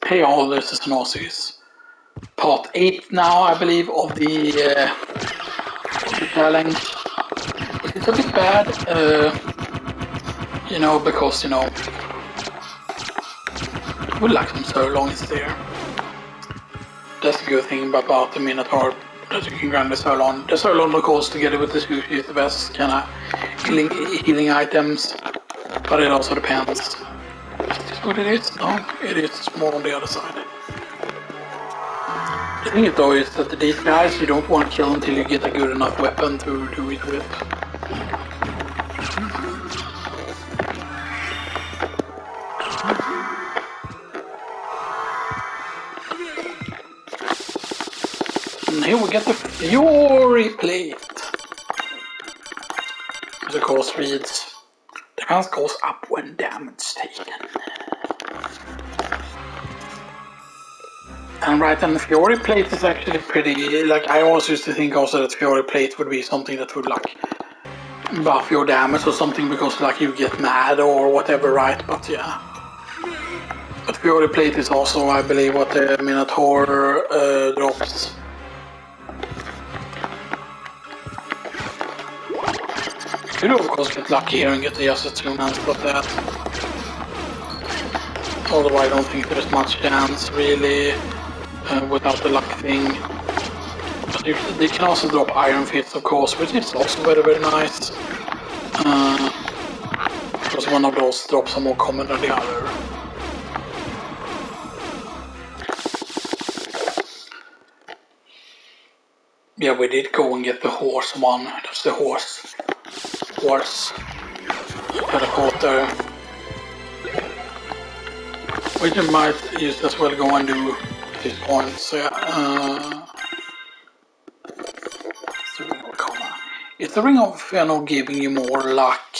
Hey all, this is Gnosis. Part 8 now, I believe, of the challenge. It's a bit bad, because, we like them so long it's there. That's the good thing about the Minotaur, that you can grind the Sirloin. The Sirloin, of course, together with the sushi is the best kind of healing items, but it also depends. Is this what it is? No, it is more on the other side. The thing though is that these guys you don't want to kill until you get a good enough weapon to do it with. And here we get the Fury Plate. Which of course reads, defense goes up when damage taken. And right, and the Fury Plate is actually pretty, like I always used to think also that Fury Plate would be something that would like buff your damage or something because like you get mad or whatever, right? But yeah. But Fury Plate is also, I believe, what the Minotaur drops. You do of course get lucky here and get the Yasutsu and stuff like that. Although I don't think there's much chance really without the luck thing. But they can also drop Iron Fist of course, which is also very very nice. Because one of those drops are more common than the other. Yeah, we did go and get the horse one. That's the horse teleporter. Which I might just as well go and do at this point. So yeah, is the Ring of Fëanor giving you more luck?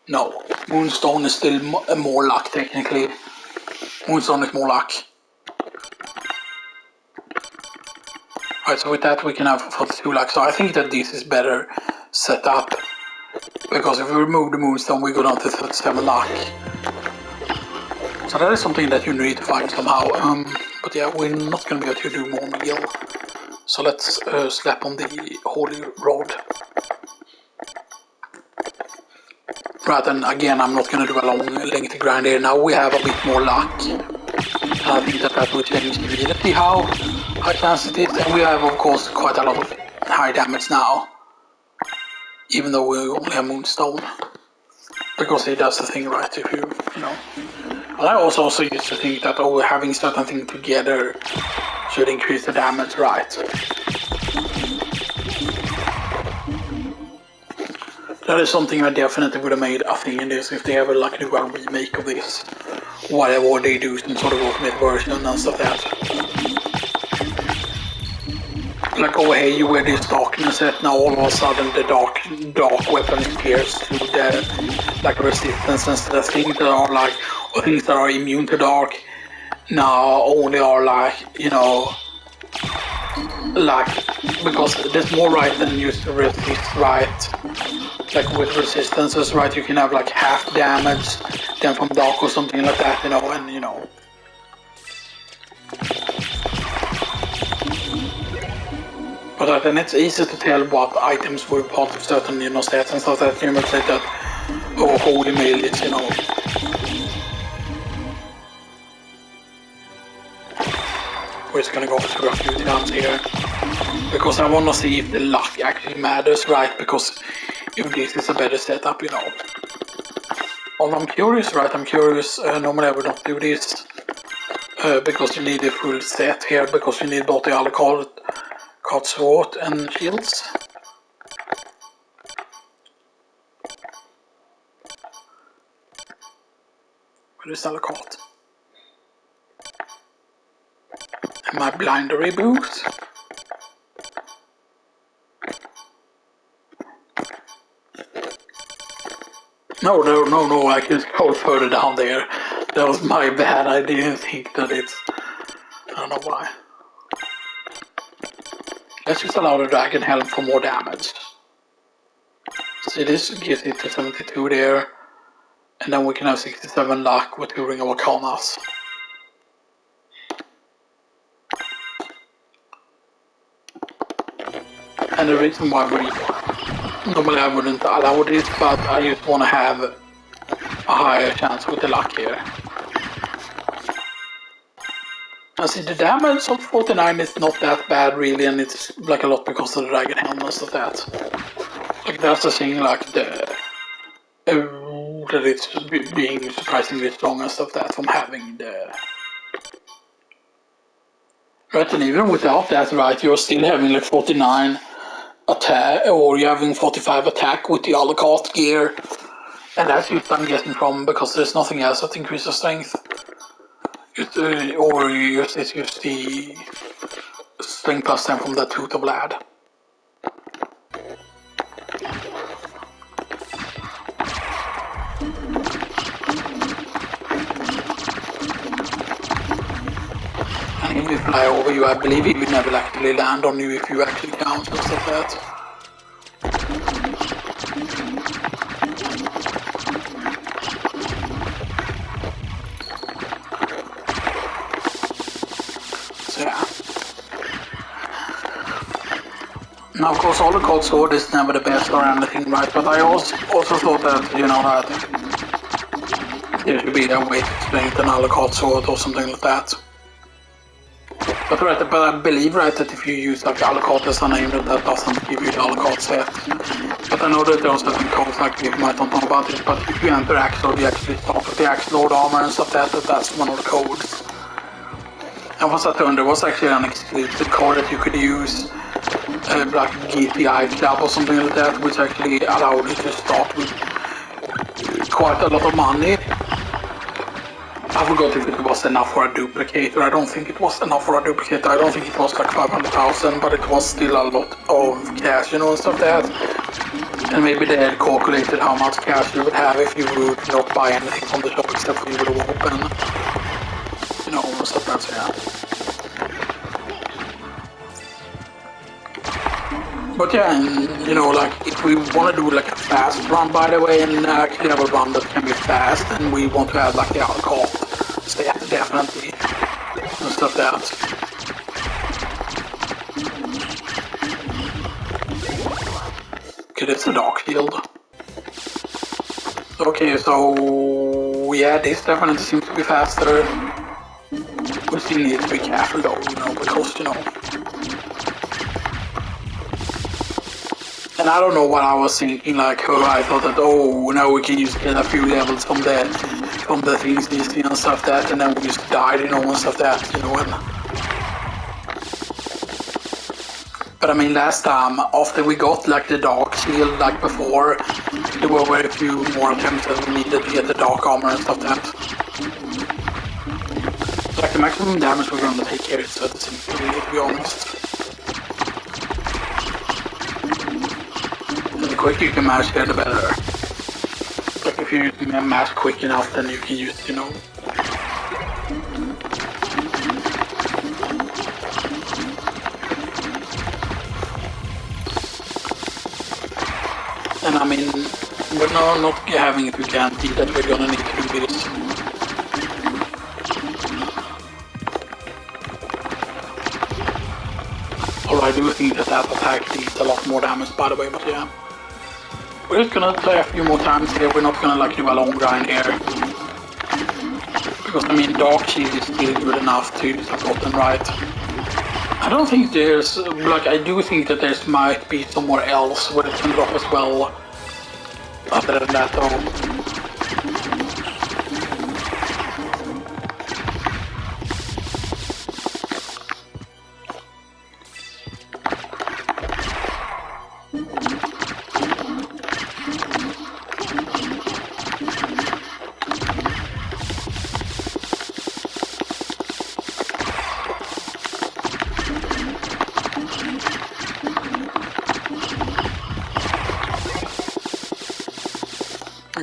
No, Moonstone is still more luck technically. Moonstone is more luck. Alright, so with that we can have 42 luck. So I think that this is better set up. Because if we remove the Moonstone we go down to 37 luck. So that is something that you need to find somehow. But yeah, we're not going to be able to do more meal. So let's slap on the Holy Rod. Right, and again, I'm not going to do a long lengthy grind here. Now we have a bit more luck. I think that will change immediately how high chance it is. And we have, of course, quite a lot of high damage now. Even though we only have Moonstone. Because it does the thing right, if you know. And I also used to think that having certain things together should increase the damage, right? That is something I definitely would have made a thing in this if they ever like do a remake of this. Whatever they do, some sort of ultimate version and stuff like that. Like, oh hey, you wear this darkness set, now all of a sudden the dark weapon appears to the like resistance instead of things that are like, or things that are immune to dark now only are like, like, because there's more right than used to resist, right? Like with resistances, right, you can have like half damage then from dark or something like that, and But then it's easy to tell what items were part of certain, stats and stuff that you might say that, oh, holy mail is, We're just gonna go through a few times here. Because I wanna see if the luck actually matters, right? Because if this is a better setup, Although I'm curious, right? Normally I would not do this. Because you need a full set here, because you need both the Alucard sword and shields. Where is Alucard? And my blindery boots. No, I can go further down there. That was my bad, I didn't think that it's... I don't know why. Let's just allow the Dragon Helm for more damage. See, this gives it to 72 there. And then we can have 67 luck with the Ring of Arcanas. And the reason why normally I wouldn't allow this, but I just want to have a higher chance with the luck here. I see the damage of 49 is not that bad really, and it's like a lot because of the dragon helm and stuff that. Like that's the thing, like that it's being surprisingly strong and stuff that from having the. Right, and even without that, right, you're still having like 49 attack, or you're having 45 attack with the a la carte gear, and that's just I'm getting from because there's nothing else that increases strength. It's just the strength plus 10 from that tooth of lad. And if you fly over you, I believe he will never actually land on you if you actually count and stuff like that. So yeah. Now of course all the cold sword is never the best or anything, right? But I also thought that, you know, that there should be a way to strengthen a la carte sword or something like that. But I believe, right, that if you use like a la carte as a name, that doesn't give you the a la carte set. But I know that there are certain codes, like you might not know about it, but if you enter Axlord, you actually start with the Axlord armor and stuff that's one of the codes. And for Saturn, there was actually an exclusive code that you could use, like GTI Club or something like that, which actually allowed you to start with quite a lot of money. I forgot if it was enough for a duplicator. I don't think it was enough for a duplicator. I don't think it was like 500,000, but it was still a lot of cash, you know, and stuff like that. And maybe they had calculated how much cash you would have if you would not buy anything from the shop except for you would open, you know, and stuff like that, yeah. But yeah, and, you know, like, if we want to do like a fast run, by the way, and actually have a run that can be fast, and we want to have like the a la carte, so yeah, definitely, and stuff like that. Okay, that's the dark shield. Okay, so yeah, this definitely seems to be faster. We still need to be careful though, you know, because, you know. And I don't know what I was thinking, like, I thought that, oh, now we can just get a few levels from the things and stuff that, and then we just died, you know, and stuff that, you know, and... But I mean, last time, after we got, like, the dark shield, like before, there were very few more attempts that we needed to get the dark armor and stuff that. Like, the maximum damage we're gonna take here is 36, to be honest. The quicker you can mash here, the better. Like if you mash quick enough, then you can use, you know. And I mean, we're not having it, we can't see that we're gonna need to do this. Although I do think that attack deals a lot more damage, by the way, but yeah. We're just gonna play a few more times here, we're not gonna like do a long grind here. Because I mean, dark shield is still good enough to support them, right? I don't think there's, like, I do think that there might be somewhere else where it can drop as well. Other than that though.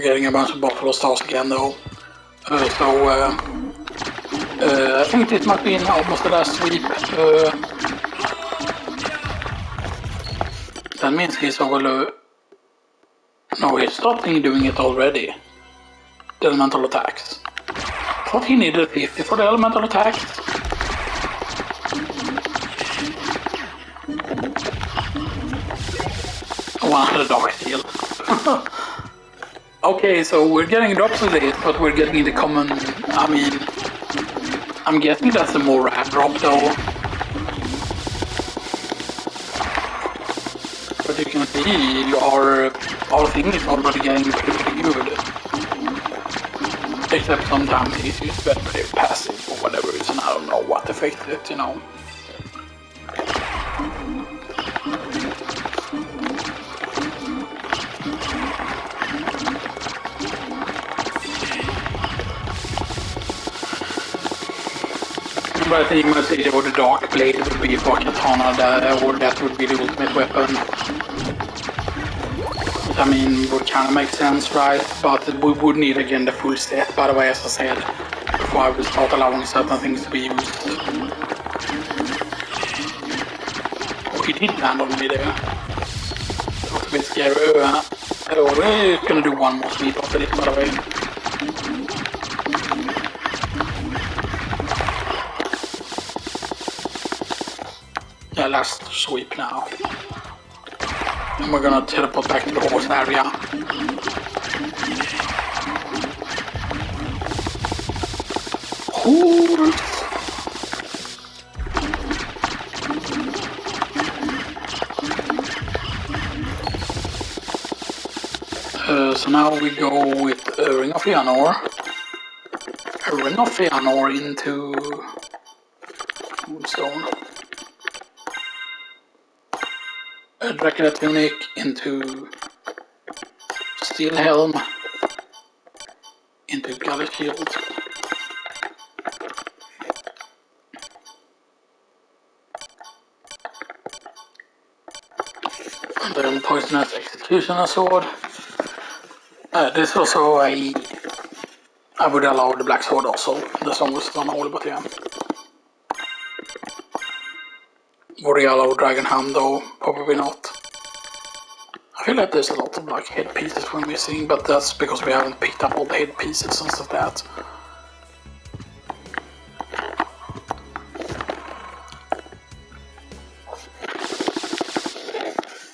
Getting a bunch of buffalo stars again though. I think this might be almost the last sweep. That means he's over. No, he's stopping doing it already. The elemental attacks. I thought he needed 50 for the elemental attacks. 100 dark steel. Okay, so we're getting drops of this, but we're getting the common. I mean, I'm guessing that's a more rare drop though. But you can see our thing is already getting pretty good. Except sometimes he's used very passive for whatever reason. I don't know what affects it, you know. But I think you might say that the dark blade would be for katana, or that would be the ultimate weapon. I mean, would kind of make sense, right? But we would need again the full set, by the way, as I said, before I will start allowing certain things to be used. Oh, he did land on me there. That was a bit scary. We're gonna do one more sweep after this, by the way. Yeah, last sweep now. And we're gonna teleport back to the horse area. Horse! So now we go with Ring of Fëanor. Ring of Fëanor into Moonstone. Dracula Tunic into Steel Helm into Galley Shield. And then Poisonous Executioner Sword. This also I would allow the Black Sword also. That's almost unholy, but yeah. Would I allow Dragon Hand though? Probably not. I feel like there's a lot of like head pieces we're missing, but that's because we haven't picked up all the head pieces and stuff like that.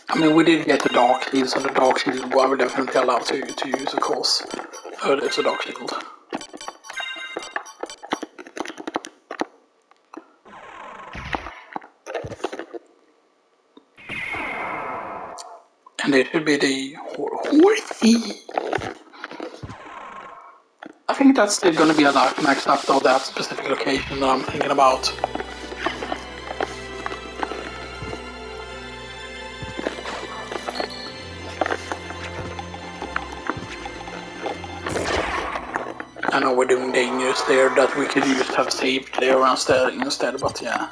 I mean, we did get the Dark Shield, so the Dark Shield I would definitely allow to use, of course. There's a Dark Shield. And it should be the Horsey. I think that's still going to be a life max up though, that specific location that I'm thinking about. I know we're doing dangerous there that we could just have saved there instead, but yeah.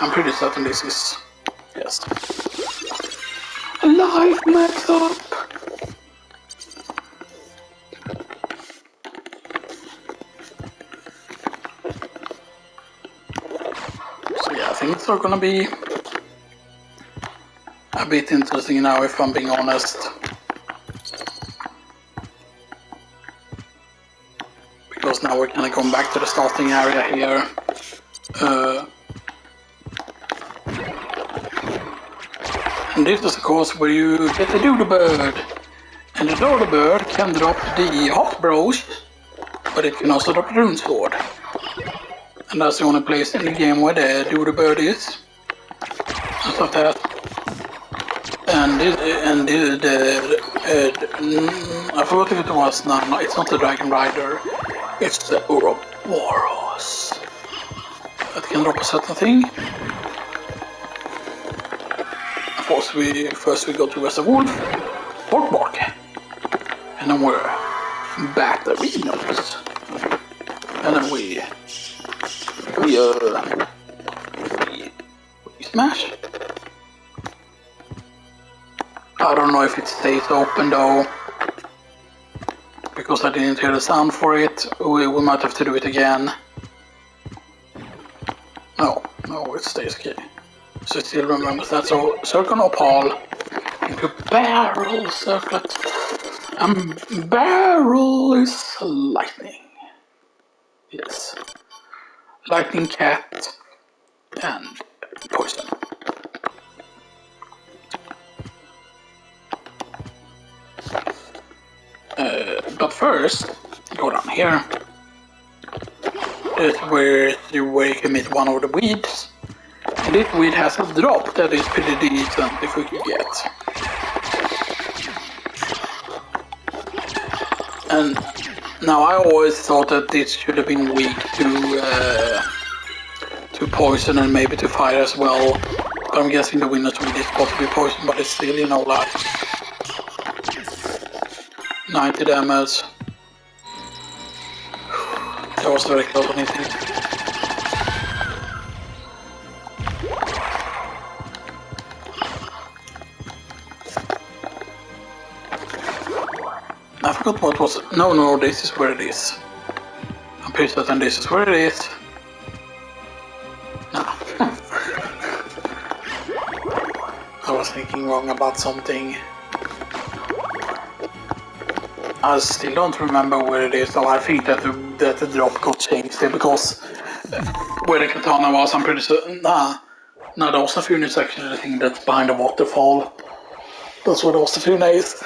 I'm pretty certain this is, yes. Life max up! So yeah, I think it's not gonna be a bit interesting now if I'm being honest. Because now we're gonna come back to the starting area here. And this is of course where you get the Dodo Bird. And the Dodo Bird can drop the Hot Bros, but it can also drop the Rune Sword. And that's the only place in the game where the Dodo Bird is. And stuff like that. I forgot if it was, no, it's not the Dragon Rider. It's the Ouroboros. That can drop a certain thing. Of course, first we go to West of Wolf, Porkbark, and then we're back to Rhinos. And then we smash. I don't know if it stays open though, because I didn't hear the sound for it. We might have to do it again. No, it stays okay. So it still remembers that. So Circle Opal into Barrel Circlet. Barrel is lightning. Yes. Lightning Cat and Poison. But first, go down here. This is where you can meet one of the weeds. And this weed has a drop that is pretty decent if we can get. And now I always thought that this should have been weak to poison and maybe to fire as well. But I'm guessing the winner's weed is supposed to be poison, but it's still, you know, like 90 damage. That was very close on anything. I forgot what was it. No, this is where it is. I'm pretty certain this is where it is. No. I was thinking wrong about something. I still don't remember where it is, so I think that the drop got changed there because where the katana was, I'm pretty certain. No, the Osafune is actually the thing that's behind the waterfall. That's where the Osafune is.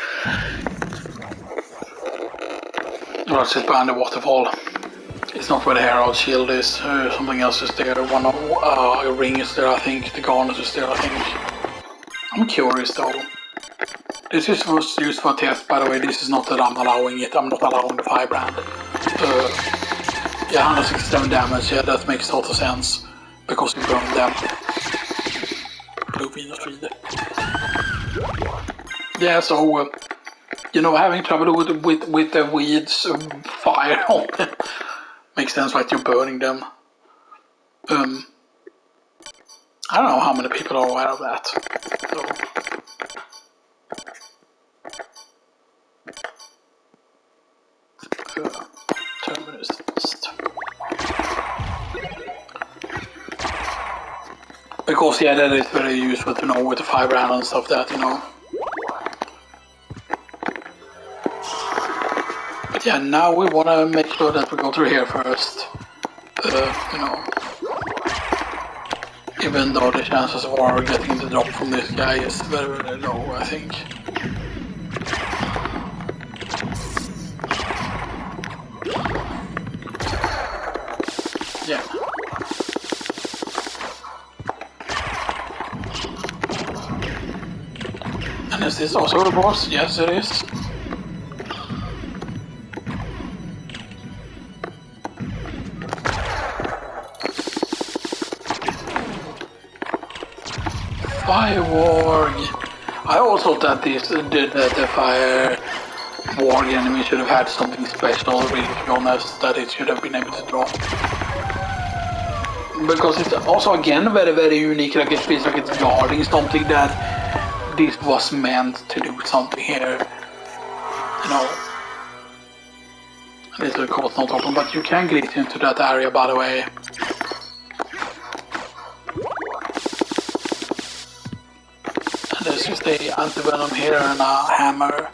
Well, it's just behind the waterfall. It's not where the Herald Shield is. Something else is there. One of a ring is there, I think. The garnet is there, I think. I'm curious though. This is was used for a test, by the way. This is not that I'm allowing it. I'm not allowing the firebrand. Yeah, 167 damage. Yeah, that makes total sense because we burned them. Blue Venus Reader. Yeah, so you know, having trouble with the weeds fire on them makes sense, like you're burning them. I don't know how many people are aware of that. So. Because yeah, that is very useful to know with the firebrand and stuff that, you know. But yeah, now we want to make sure that we go through here first. You know. Even though the chances of our getting the drop from this guy is very, very low, I think. Yeah. And is this also the boss? Yes, it is. Fire Warg. I also thought that the Fire Warg enemy should have had something special, really, to be honest, that it should have been able to drop. Because it's also again very, very unique, like it feels like it's guarding something that this was meant to do something here. You know. This is of course not open, but you can glitch into that area, by the way. There's just a anti-venom here and a hammer.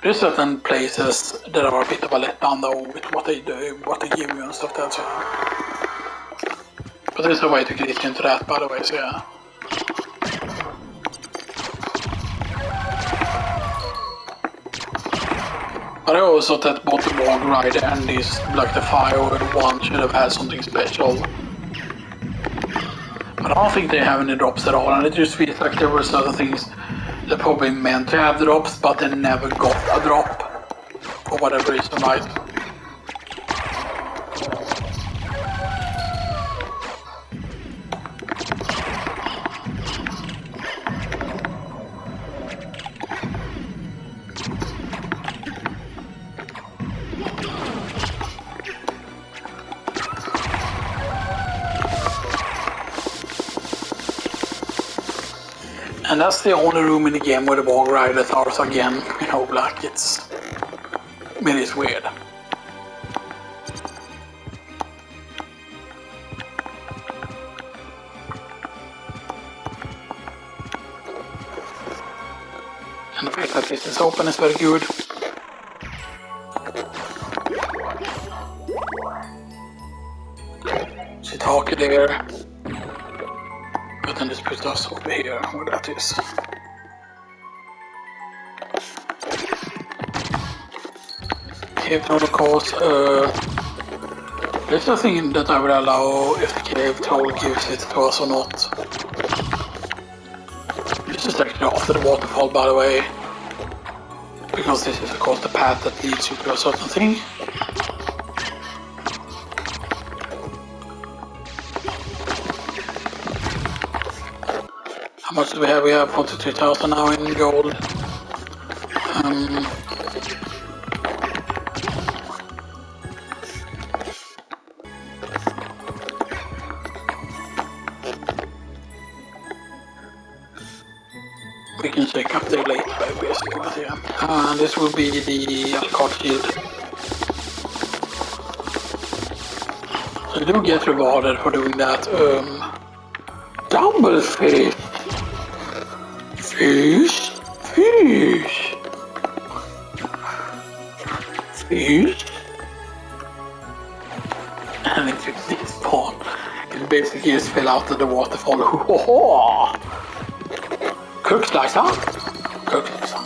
There's certain places that are a bit of a letdown though with what they do, what they give you and stuff like that. But there's a way to glitch into that, by the way, so yeah. But I always thought that both the Warg Rider and this, like the Fire one, should have had something special. But I don't think they have any drops at all, and it just feels like there were certain things that probably meant to have drops, but they never got a drop. For whatever reason, right? And that's the only room in the game where the Warg Riders are, so again, you know, like it is weird. And the fact that this is open is very good. Shiitake there. But then this puts us over here, where that is. cave troll, of course. There's nothing that I would allow if the cave troll gives it to us or not. This is actually after the waterfall, by the way. Because this is, of course, the path that leads you to a certain thing. How much do we have? We have 42,000 now in gold. We can check up there later, basically. Yeah. And this will be the Alcott shield. So you do get rewarded for doing that. Double fish! Fish! Fish! Fish! And if you see spawn, it basically just fell out of the waterfall. Cook slicer? Cook slicer.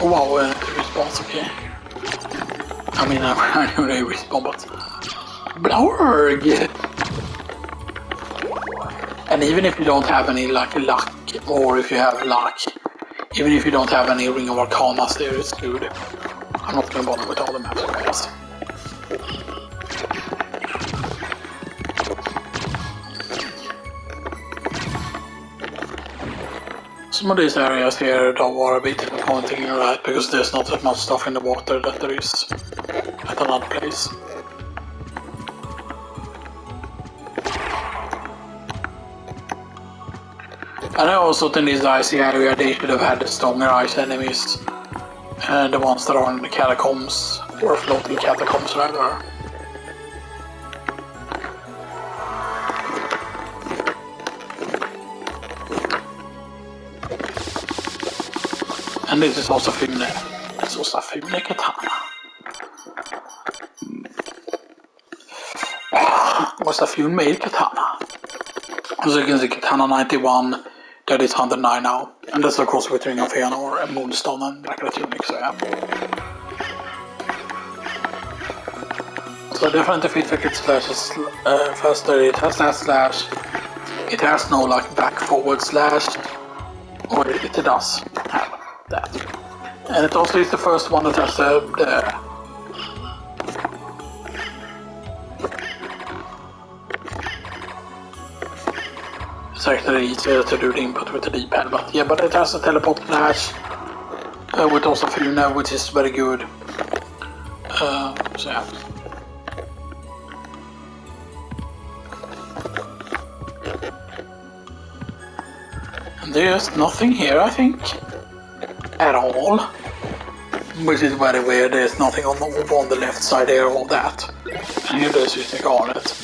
Oh wow, it respawns, okay. I mean, I know they respawn, but Blurg! And even if you don't have any like luck, or if you have luck, even if you don't have any Ring of Arcanas there, it's good. I'm not gonna bother with all the maps, guys. Some of these areas here though are a bit disappointing, right? Because there's not that much stuff in the water that there is at another place. And I also think this icy area, they should have had the stronger ice enemies. The ones that are in the catacombs, or floating catacombs rather. And this is also Fimne. It's also Fimne Katana. What's a Fimne Katana? As you can see, Katana 91, that is 109 now. And that's of course with Ring of Fëanor and Moonstone and Black Tunic, so yeah. So definitely feels like it slashes faster, it has that slash. It has no like back forward slash. Or it does have that. And it also is the first one that has the it's actually easier to do the input with the D-pad, but yeah, but it has a teleport flash with also Funa, which is very good. So yeah. And there's nothing here, I think, at all, which is very weird. There's nothing on the left side here, all that, and here there's just a garnet.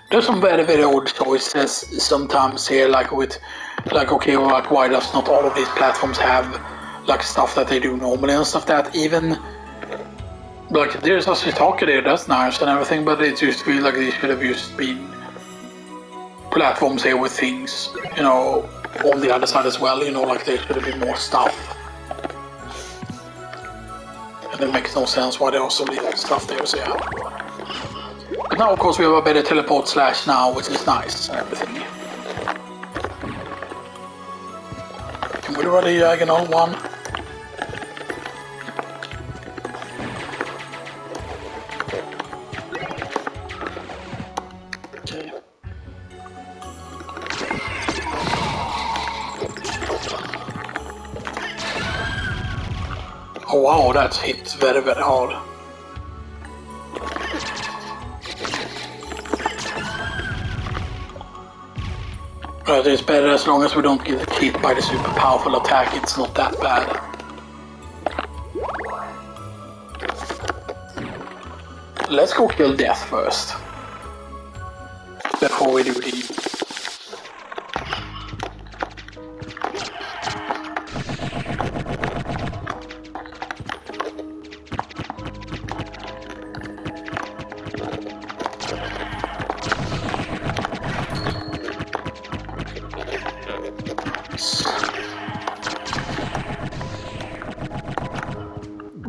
There's some very odd choices sometimes here, like with, like okay, well, like why does not all of these platforms have like stuff that they do normally and stuff that even, like there's a Sitaka there, that's nice and everything, but it used to be like they should have just been platforms here with things, you know, on the other side as well, you know, like there should have been more stuff. And it makes no sense why they also leave stuff there, so yeah. But now of course we have a better teleport slash now, which is nice and everything. Can we do a diagonal one? Okay. Oh wow, that hits very hard. Right, it's better as long as we don't get hit by the super powerful attack, it's not that bad. Let's go kill Death first. Before we do the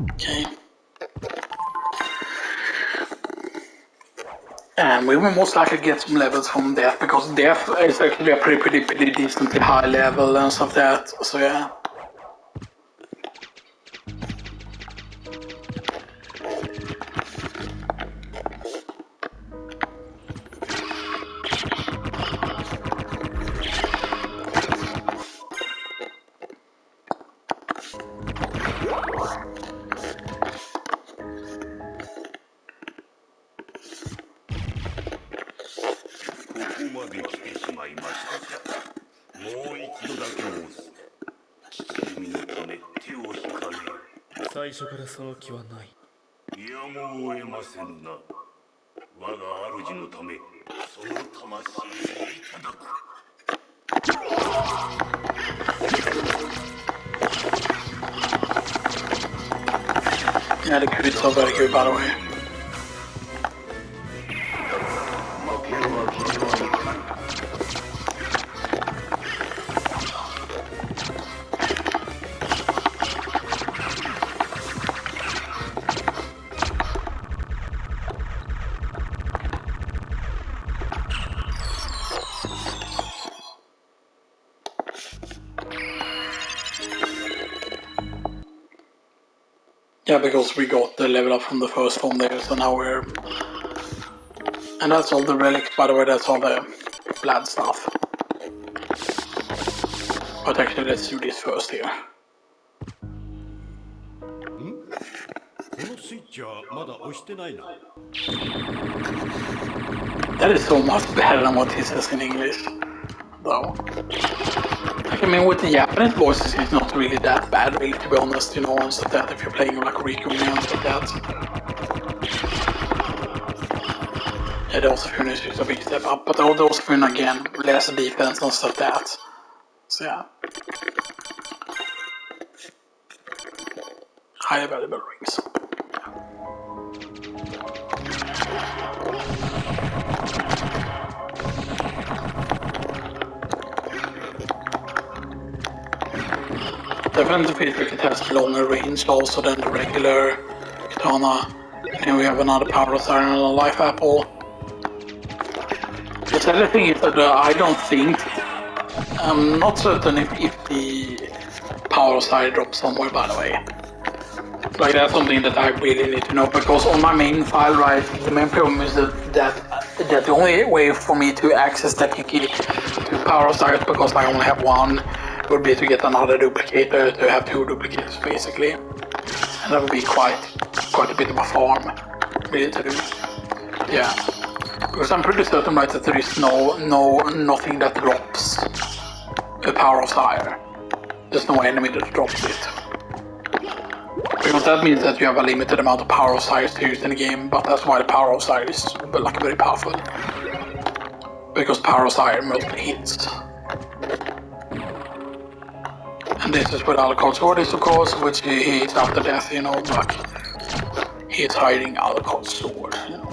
Okay. And we will most likely get some levels from death, because death is actually a pretty decently high level and stuff like that. So yeah. Yeah, the crits are very good, by the way. Yeah, because we got the level up from the first form there, so now we're... And that's all the relics, by the way, that's all the blood stuff. But actually, let's do this first here. That is so much better than what he says in English, though. Like, I mean, with the Japanese voices, it's not really that bad, really, to be honest, you know, and stuff like that, if you're playing like Riku and stuff like that. Yeah, the Osafune is just a big step up, but the Osafune, again, less defense and stuff like that. So, yeah. Highly valuable rings. Definitely feel like it has longer range also than the regular katana. And here we have another power siren and a life apple. The other thing is that I don't think, I'm not certain if the power side drops somewhere, by the way. Like, that's something that I really need to know, because on my main file, right, the main problem is that the only way for me to access that key to power side, because I only have one, would be to get another duplicator, to have two duplicators basically. And that would be quite a bit of a farm, really, to do. Yeah. Because I'm pretty certain, right, that there is nothing that drops the power of fire. There's no enemy that drops it. Because that means that you have a limited amount of power of fire to use in the game, but that's why the power of fire is like very powerful. Because power of fire mostly hits. And this is where Alucard's sword is, of course, which he hits after death, you know, like he's hiding Alucard's sword, you know.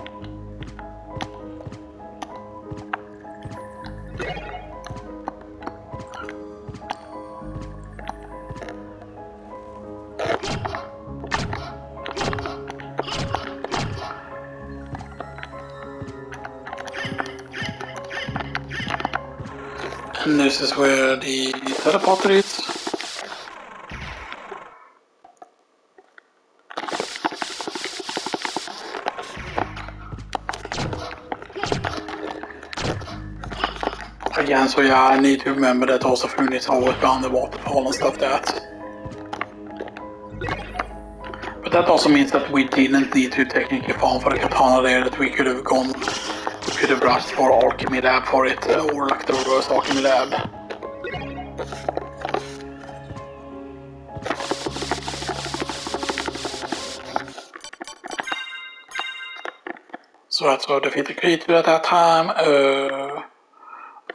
And this is where the teleporter is. Again, so yeah, I need to remember that also Fune is always down the waterfall and stuff like that. But that also means that we didn't need to technically farm for the katana there, that we could have rushed for alchemy lab for it, or like the reverse alchemy lab. So that's how I defeat the creature at that time.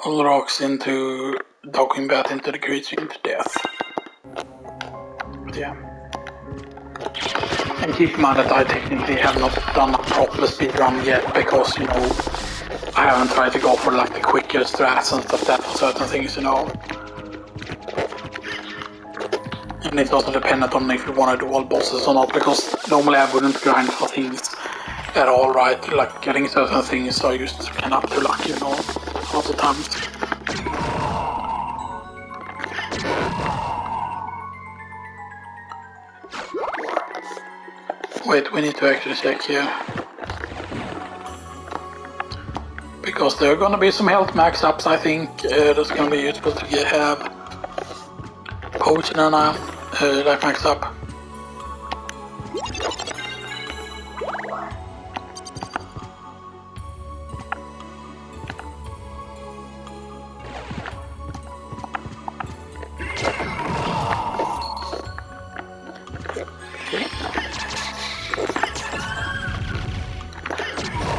All rocks into docking bat into the creature into death. But yeah. And keep in mind that I technically have not done a proper speedrun yet because, you know, I haven't tried to go for like the quicker strats and stuff that for certain things, you know. And it's also dependent on if you want to do all bosses or not, because normally I wouldn't grind for things at all, right? Like getting certain things, so I just can up to luck, you know, all the times. Wait, we need to actually check here. Because there are gonna be some health max ups, I think. That's gonna be useful to have potion and life max up.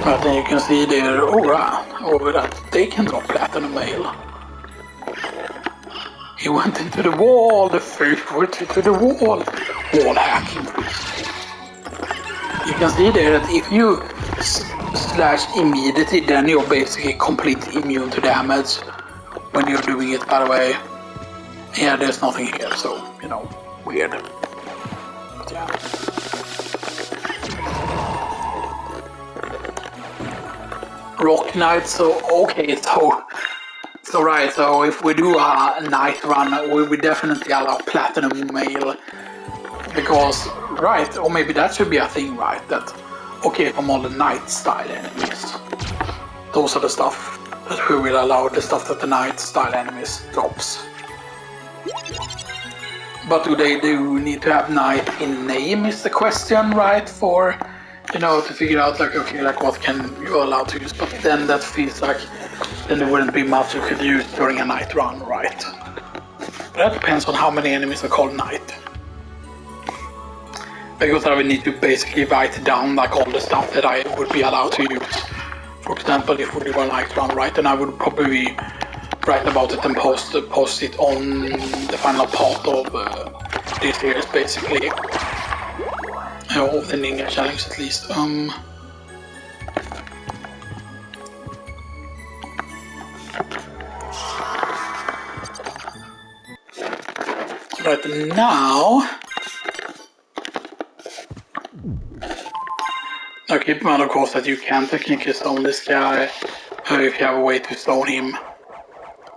But then you can see there, over that they can drop platinum mail. He went into the wall, the fish went into the wall. Wall hacking. You can see there that if you slash immediately, then you're basically completely immune to damage when you're doing it, by the way. Yeah, there's nothing here, so, you know, weird. But yeah. Rock Knight, so okay, so right, so if we do a night run, we would definitely allow platinum mail, because, right, or maybe that should be a thing, right, that, okay, from all the night style enemies, those are the stuff that we will allow, the stuff that the night style enemies drops. But do they need to have night in name is the question, right, for, you know, to figure out like, okay, like what can you allow to use, but then that feels like then there wouldn't be much you could use during a night run, right? But that depends on how many enemies are called night. Because I would need to basically write down like all the stuff that I would be allowed to use. For example, if we do a night run, right, then I would probably write about it and post it on the final part of this series, basically. Of the Ninja Challenge, at least. Right now, now keep in mind, of course, that you can technically stone this guy if you have a way to stone him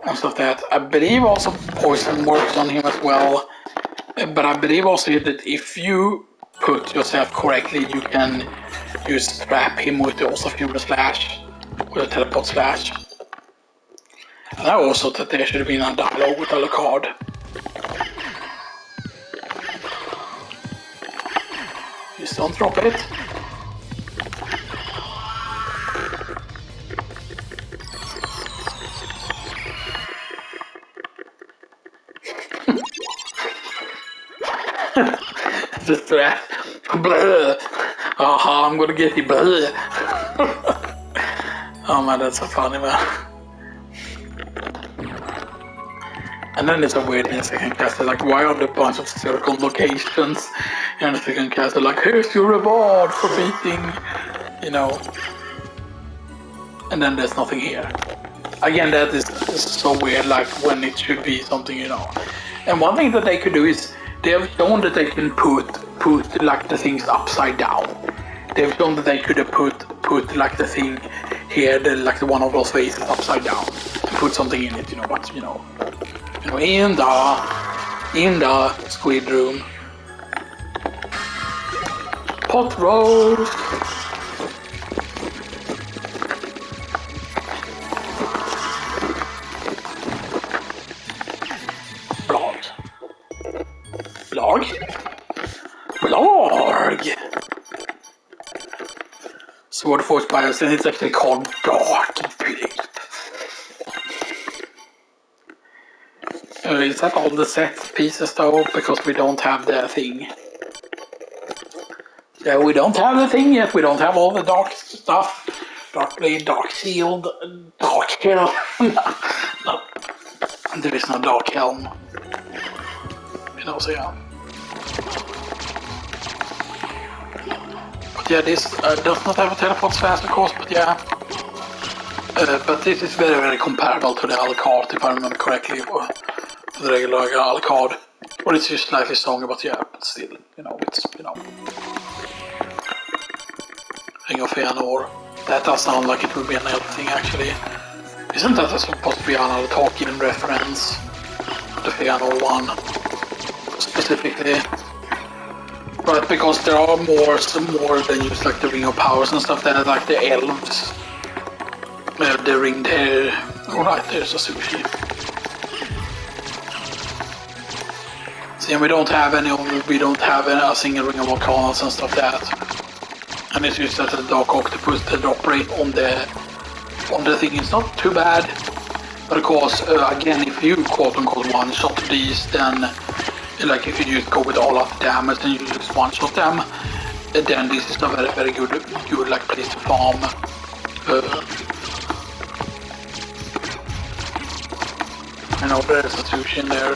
and stuff like that. I believe also poison works on him as well, but I believe also that if you put yourself correctly, you can use trap him with the also human slash, with a teleport slash. And I also thought there should have been a dialogue with Alucard. Just don't drop it. Just that. Blah. Aha, I'm gonna get you, blah. Oh man, that's so funny, man. And then it's a weird in the second castle, like why are there a bunch of circle locations in the second castle, like here's your reward for beating, you know. And then there's nothing here. Again, that is so weird, like when it should be something, you know. And one thing that they could do is, they have shown that they can put like the things upside down. They've shown that they could have put like the thing here, like the one of those faces upside down, and put something in it, you know, but you know, in the squid room. Pot roast. Blog. Sword Force Bios, and it's actually called Dark Blade. Is that all the set pieces though? Because we don't have the thing. Yeah, we don't have the thing yet. We don't have all the dark stuff. Dark Blade, Dark Shield, Dark Kill. No. there is no dark helm. You know, so yeah. But yeah, this does not have a teleport fast, of course, but yeah. But this is very, very comparable to the Alucard, if I remember correctly, or the regular Alucard. Or it's just slightly stronger, but yeah, but still, you know, it's, you know. Ring of Fëanor. That does sound like it would be an elf thing, actually. Isn't that supposed to be another Tolkien reference? The Fëanor one, specifically. Right, because there are some more than just like the Ring of Powers and stuff, then like the elves. The ring there. Alright, there's a sushi. See, we don't have any a single Ring of Volcanoes and stuff like that. And it's just that the Dark Octopus, the drop rate on the thing is not too bad. But of course, again, if you quote-unquote one-shot these, then like if you just go with all of the damage and you just one-shot them, then this is a very, very good like place to farm. I know there's a sushi in there.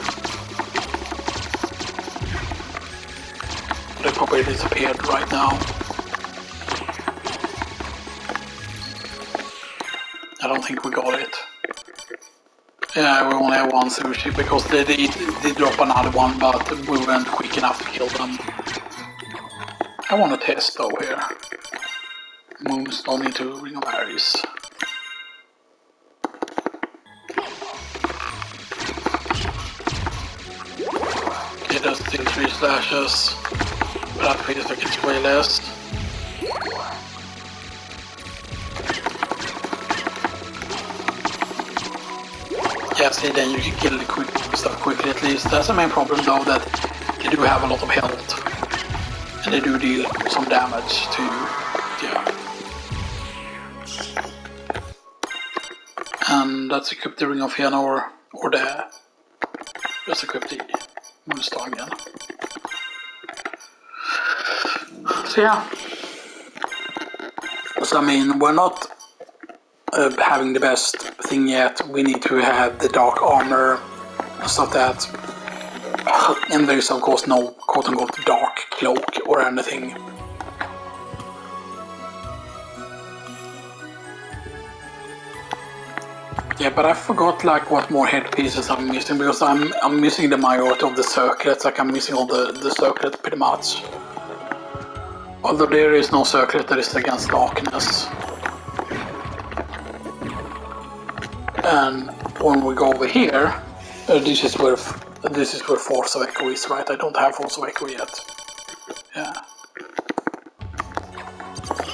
They probably disappeared right now. I don't think we got it. Yeah, we only have one sushi because they drop another one, but we weren't quick enough to kill them. I want to test though here. Moonstone into Ring of Ares. Okay, that's still 3 slashes, but that feels like it's way less. Yeah, see, then you can kill the stuff quickly at least. That's the main problem though, that they do have a lot of health. And they do deal some damage to you. Yeah. And that's equipped the Ring of Fëanor, or just equipped the Moonstone again. So yeah. So I mean, we're not having the best thing yet. We need to have the dark armor and stuff that. And there is of course no quote-unquote dark cloak or anything. Yeah, but I forgot like what more headpieces I'm missing, because I'm missing the majority of the circlets. Like I'm missing all the circlets pretty much. Although there is no circlet that is against darkness. And when we go over here, this is where Force of Echo is, right? I don't have Force of Echo yet. Yeah.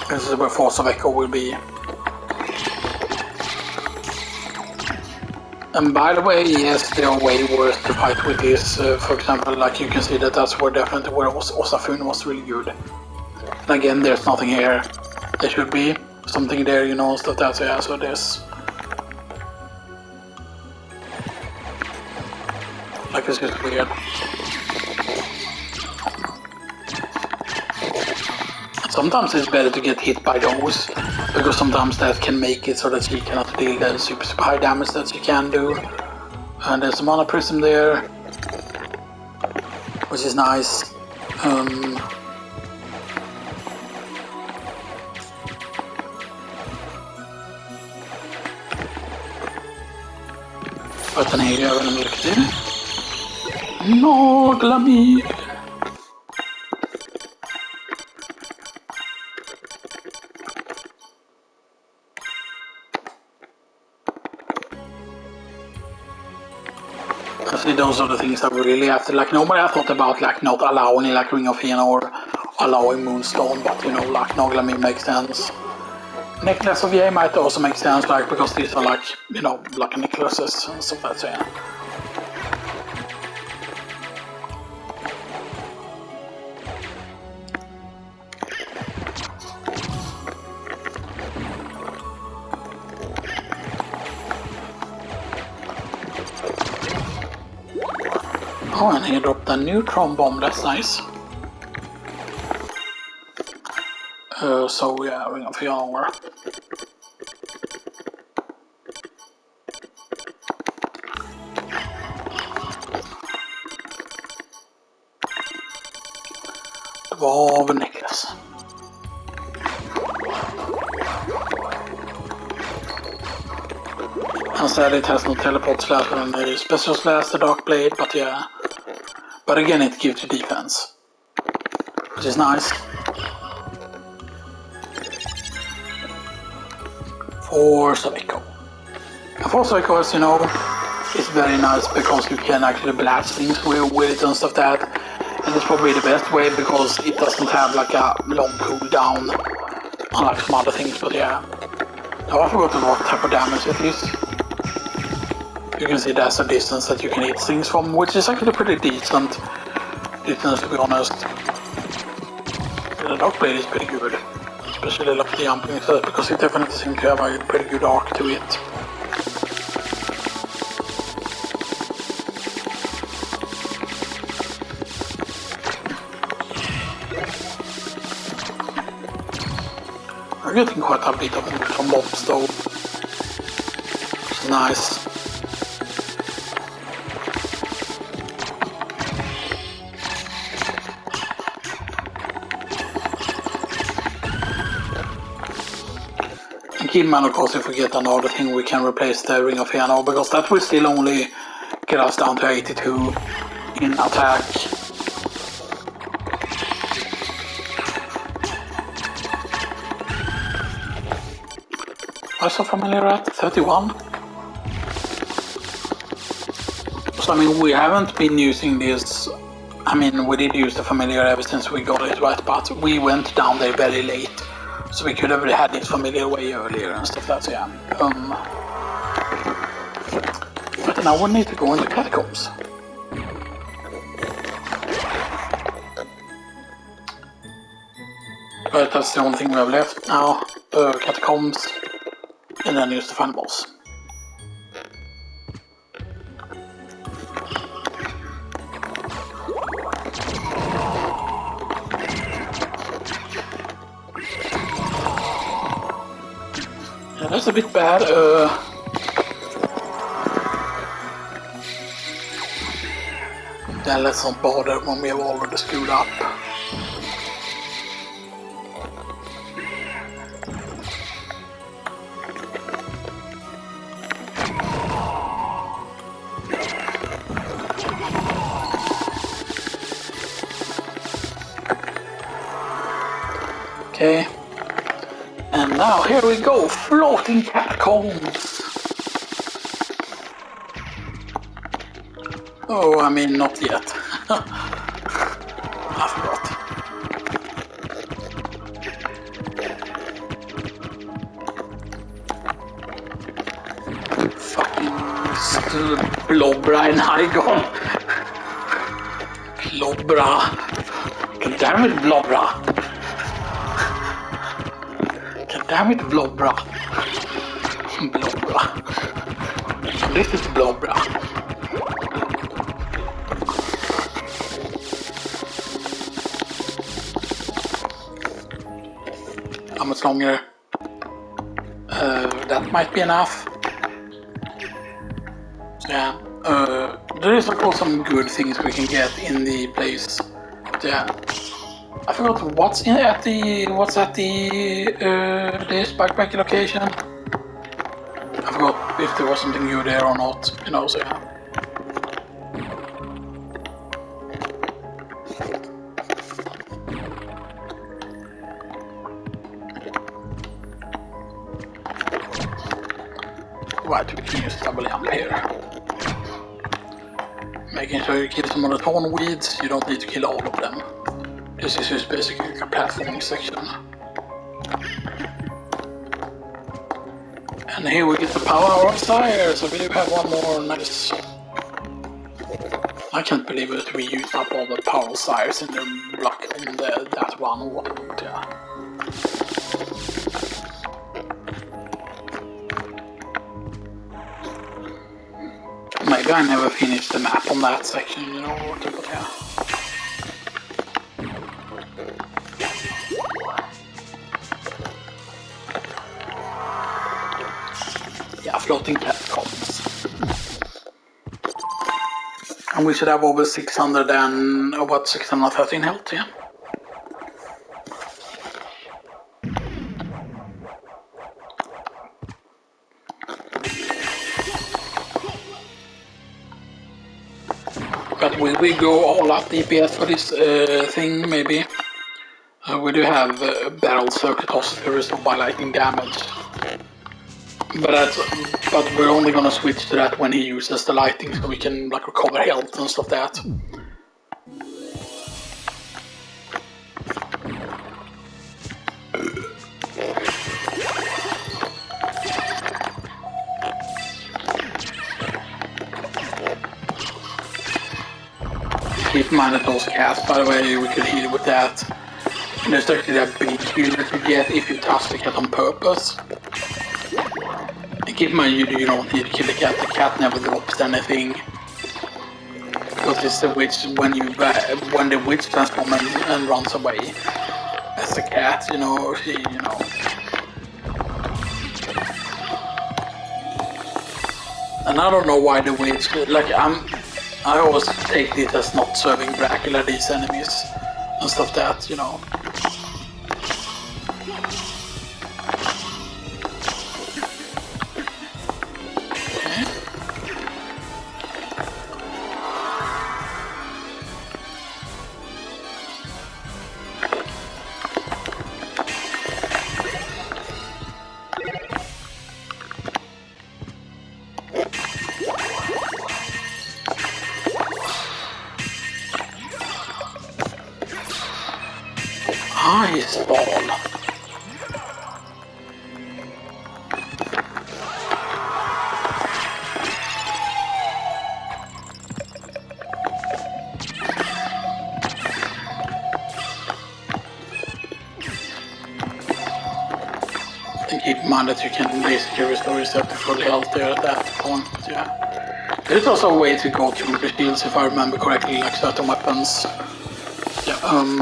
This is where Force of Echo will be. And by the way, yes, they are way worse to fight with this. For example, like you can see that that's where definitely where Osafun was really good. And again, there's nothing here. There should be something there, you know, stuff that's yeah, so this. Like this is weird. Sometimes it's better to get hit by those, because sometimes that can make it so that you cannot deal the super high damage that you can do. And there's a mana prism there, which is nice. But den är även viktig. Nagla mig! See, those are the things I really have to, like, normally I thought about, like, not allowing, like, Ring of Fëanor or allowing Moonstone, but, you know, like, Nagla mig makes sense. Necklace of Yay might also make sense, like, because these are, like, you know, like necklaces and stuff like that. Oh, and he dropped a neutron bomb, that's nice. So yeah, Ring of Fëanor. av necklace. And said it has no teleport slash and a special slash the dark blade, but yeah. But again it gives you defense, which is nice. Force of Echo. And Force of Echo, as you know, is very nice because you can actually blast things with it and stuff like that. And it's probably the best way because it doesn't have like a long cooldown unlike some other things, but yeah. Now I forgot what type of damage it is. You can see that's a distance that you can hit things from, which is actually pretty decent distance to be honest. The dark blade is pretty good, especially like the jumping stuff, because it definitely seems to have a pretty good arc to it. I'm getting quite a bit of wood from mobs though. It's nice. And keep in mind, of course, if we get another thing, we can replace the Ring of Fear now, because that will still only get us down to 82 in attack. What's so familiar at? 31? So I mean, we haven't been using this. I mean, we did use the familiar ever since we got it, right? But we went down there very late, so we could have had this familiar way earlier and stuff like that. Yeah. But now we need to go into catacombs. But that's the only thing we have left now. Catacombs. And then use the final boss. Yeah, that's a bit bad. Yeah, let's not bother when we have already screwed up. Okay, and now here we go, floating catacombs. Oh, I mean, not yet. I forgot. Fucking Blobra and Hygon. Blobra. God damn it, Blobra. Damn it, Blobra. Blobra. This is Blobra. How much longer? That might be enough. So yeah. There is of course some good things we can get in the place. But yeah. I forgot what's at the this backpack location. I forgot if there was something new there or not, you know, so yeah. Right, we can use double jump here. Making sure you kill some of the thorn weeds, you don't need to kill all of them. This is just basically a platforming section. And here we get the power of Sire, so we do have one more nice. I can't believe that we used up all the power of Sires in the block in that one walk, yeah. Maybe I never finished the map on that section, you know, but yeah. Yeah, floating catacombs. And we should have over 600 and about 613 health, yeah. But will we go all out DPS for this thing, maybe? We do have barrel circuit oscillators by lightning damage. But we're only gonna switch to that when he uses the lighting, so we can like recover health and stuff like that. Keep in mind that those cats, by the way, we could heal with that. And there's actually a big heal that you get if you touch the cat on purpose. And keep in mind you don't need to kill the cat never drops anything. Because it's the witch, when the witch transforms and runs away. That's the cat, And I don't know why the witch, I always take this as not serving Dracula, these enemies, and stuff that, Okay. Ice ball. And keep in mind that you can basically restore yourself to full health there at that point, yeah. There's also a way to go through the shields if I remember correctly, like certain weapons. Yeah,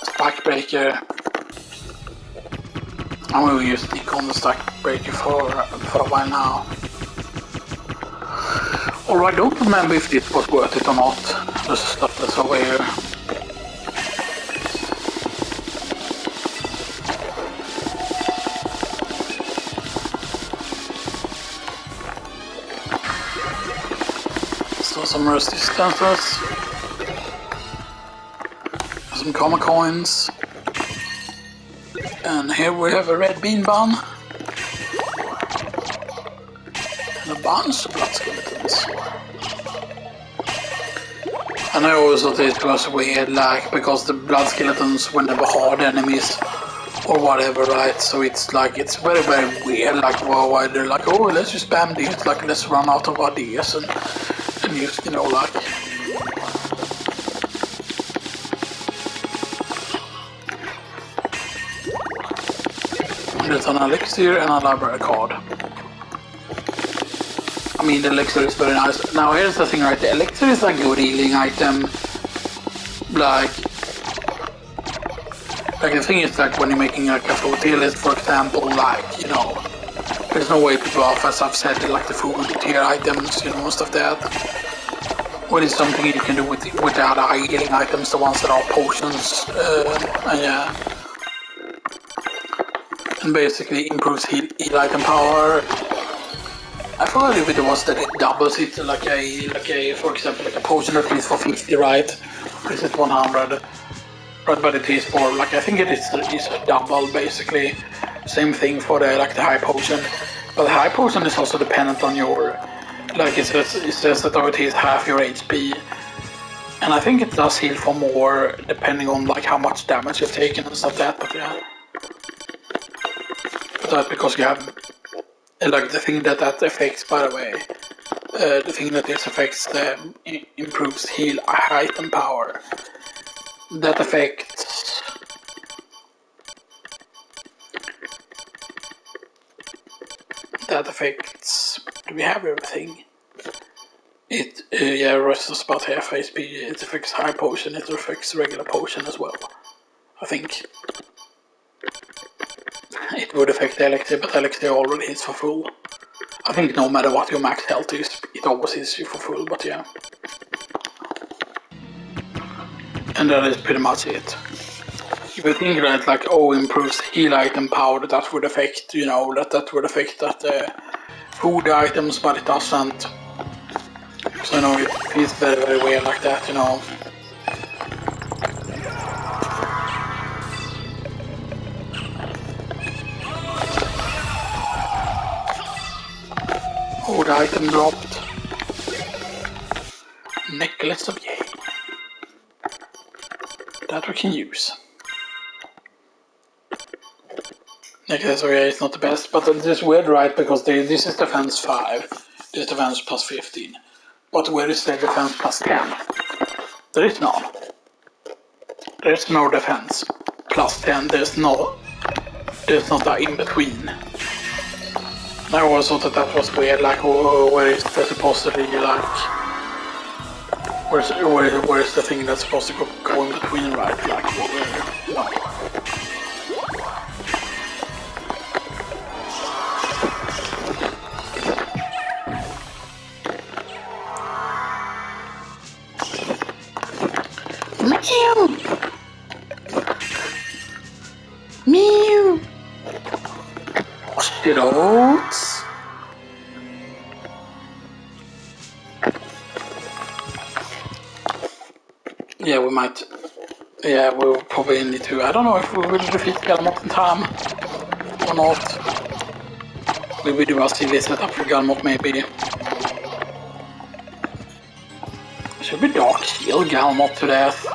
Spike Breaker. I'm going to use Sneak on the Spike Breaker for a while now. Although I don't remember if this was worth it or not. There's stuff that's over here. So some resistances. Some common coins. And here we have a red bean bun. And a bunch of blood skeletons. And I always thought it was weird, like, because the blood skeletons were never hard enemies or whatever, right? So it's like, it's very, very weird, like, why they're like, oh, let's just spam these, like, let's run out of ideas and use, like... There's an elixir and a library card. I mean, the elixir is very nice. Now here's the thing, right? The elixir is a good healing item. Like the thing is, like, when you're making like a food tier list, for example, like, there's no way to buff, as I've said, like the food tier items, most of that. What is something you can do with the other healing items, the ones that are potions, yeah. And basically improves heal item power. I forgot if it was that it doubles it, like a for example, like a potion at least for 50, right? Or is it 100? Right, but it is for, like, I think it is a double, basically. Same thing for the high potion. But the high potion is also dependent on your, like, it says that it is half your HP. And I think it does heal for more, depending on, like, how much damage you've taken and stuff like that, but yeah. But that's because you have, like, the thing that affects, by the way, the thing that this affects improves heal item power. That affects do we have everything? It yeah, rest is about half HP. It affects high potion, it affects regular potion as well, I think. It would affect the elixir, but elixir already hits for full. I think no matter what your max health is, it always hits you for full, but yeah. And that is pretty much it. If you think that, like, oh, improves heal item power, that would affect, that would affect that food items, but it doesn't. So I know it feels very, very weird like that, you know. Oh, the item dropped. Necklace of Yay. That we can use. Necklace of Yay is not the best, but it is weird, right? Because this is defense 5. This is defense plus 15. But where is the defense plus 10? There is none. There is no defense plus 10. There's not that in between. I always thought that was weird, like where is that supposed to be, like where is the thing that's supposed to go in between, right? Like where? No. Meow. Meow. Shit oats. Yeah, we might. Yeah, we'll probably need to. I don't know if we will defeat Galmot in time or not. We will do a silly setup for Galmot, maybe. Should we Dark Shield Galmot to death?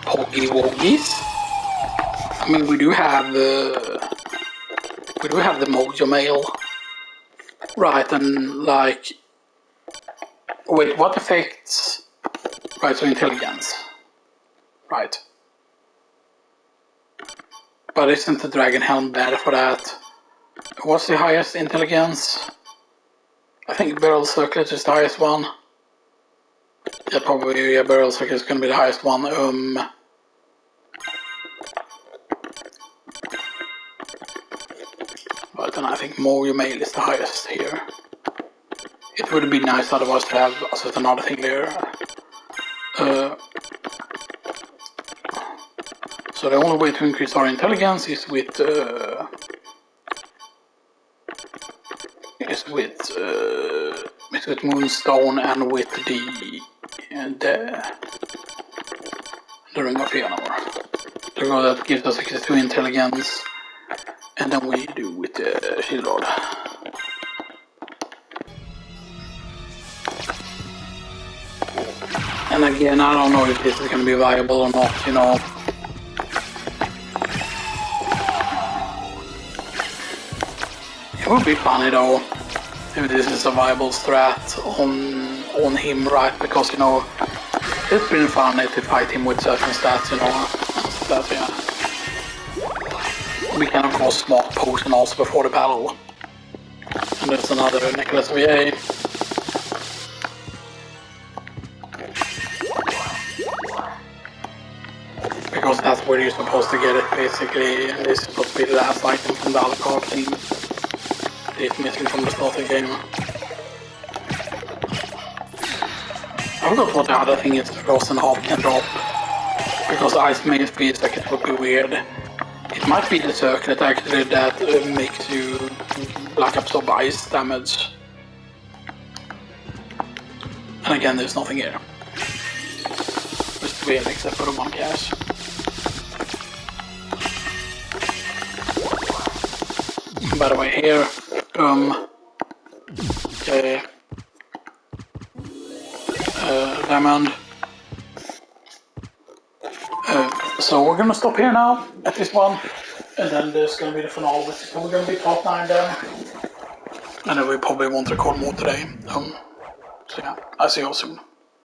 Poggy Woggies? I mean, we do have the Mojo Mail. Right, and like... Wait, what affects... Right, so intelligence. Right. But isn't the Dragon Helm bad for that? What's the highest intelligence? I think Barrel Circlet is the highest one. Yeah, probably, yeah, Barrel Circlet is gonna be the highest one. But then I think Mojo Mail is the highest here. It would be nice otherwise to have also another thing there. So the only way to increase our intelligence is with Moonstone and with the Ring of Fëanor. That gives us 62 intelligence, and then we do with the Shield Rod. And again, I don't know if this is going to be viable or not, you know. It would be funny though, if this is a viable strat on him, right? Because, you know, it's been funny to fight him with certain stats, you know. Stats, yeah. We can of course smart potion also before the battle. And there's another Necklace of Yay. Because that's where you're supposed to get it, basically, and this is supposed to be the last item from the Alucard team. It's missing from the start of the game. I forgot what the other thing is Frozen Half can drop. Because Ice Maze feels like it would be weird. It might be the circlet actually that makes you black absorb ice damage. And again, there's nothing here. Just weird except for the one cache. By the way, here, Diamond. So we're gonna stop here now at this one, and then there's gonna be the finale, which we're gonna be top 9 then, and then we probably won't record more today. So yeah, I'll see you all soon.